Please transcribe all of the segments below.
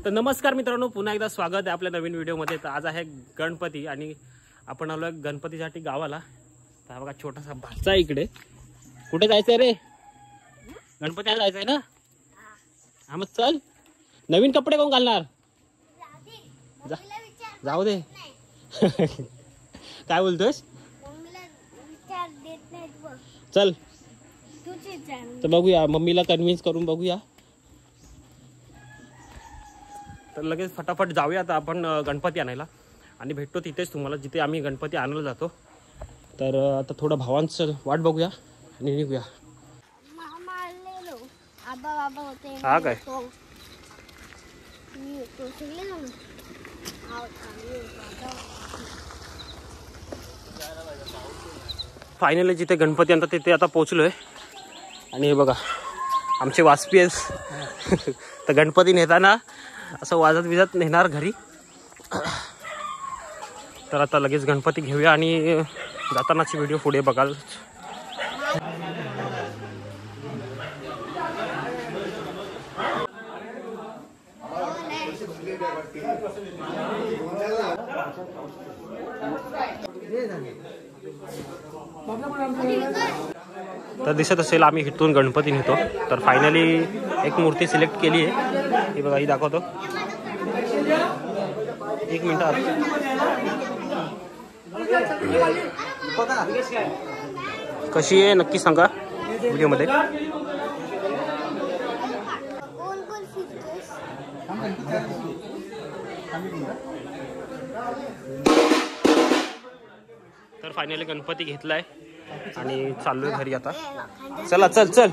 तर नमस्कार मित्रांनो, पुन्हा एकदा स्वागत आहे आपल्या नवीन व्हिडिओमध्ये। तर आज आहे गणपती आणि आपण आलो गणपतीसाठी गावाला। तर बघा छोटासा भाचा इकडे। कुठे जायचंय रे? गणपतीला जायचंय ना? हा मग चल। नवीन कपडे कोण घालणार? जाऊ दे। काय बोलतोस? चल तर बघूया, मम्मीला कन्व्हिन्स करून बघूया। तर लगेच फटाफट जाऊया आता आपण गणपती आणायला आणि भेटतो तिथेच तुम्हाला जिथे आम्ही गणपती आणायला जातो। तर आता थोडं भावांचं वाट बघूया आणि निघूया। हा काय फायनली जिथे गणपती आणतात तिथे आता पोहोचलोय। आणि हे बघा आमचे वास्पियस तर गणपती नेताना असं वाजत विजत नेणार घरी। तर आता लगेच गणपती घेऊया आणि जातानाची व्हिडिओ पुढे बघाल। तर दिसत असेल आम्ही इथून गणपती नेतो। तर फायनली एक मूर्ती सिलेक्ट केली आहे, ही बघा, ही दाखवतो। एक मिनिट कशी आहे नक्की सांगा व्हिडिओमध्ये। तर फायनली गणपती घेतलाय आणि चाललोय घरी आता। चला चल चल।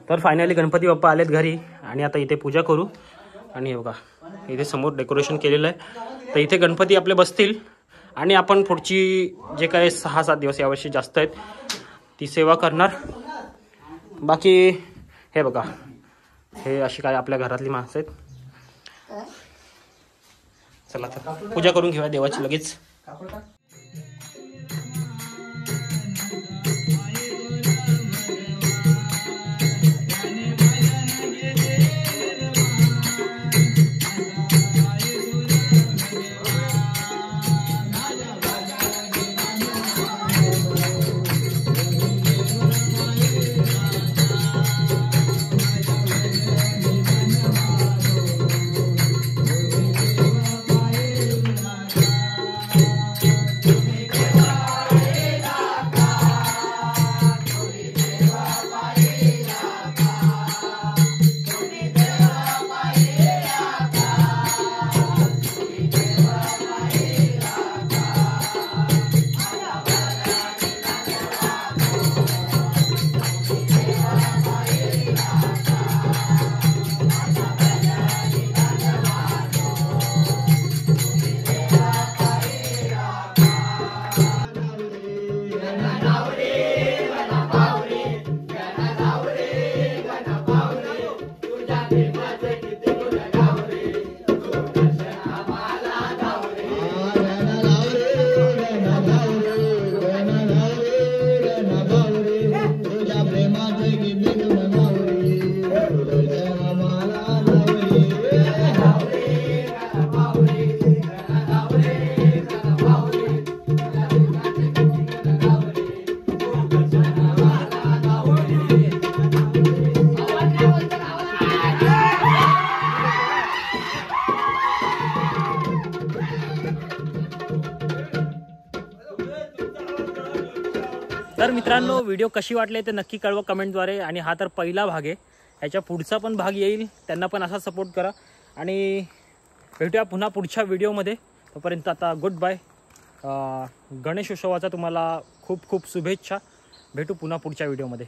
तर फायनली गणपती बाप्पा आलेत घरी आणि आता इथे पूजा करू. आणि हे बघा इथे समोर डेकोरेशन केलेलं आहे. तर इथे गणपती आपले बसतील आणि आपण पुढची जे काही 6-7 दिवस यावर्षी जास्त आहेत ती सेवा करणार. बाकी हे बघा हे अशी काय आपल्या घरातली माणसं आहेत. चला तर पूजा करून घेऊया देवाची लगेच. तर मित्रांनो व्हिडिओ कशी वाटले ते नक्की कळवा कमेंटद्वारे. आणि हा तर पहिला भाग आहे, ह्याच्या पुढचा पण भाग येईल, त्यांना पण असा सपोर्ट करा. आणि भेटूया पुन्हा पुढच्या व्हिडिओमध्ये. तोपर्यंत आता गुड बाय. गणेश उत्सवाचा तुम्हाला खूप खूप शुभेच्छा. भेटू पुन्हा पुढच्या व्हिडिओमध्ये.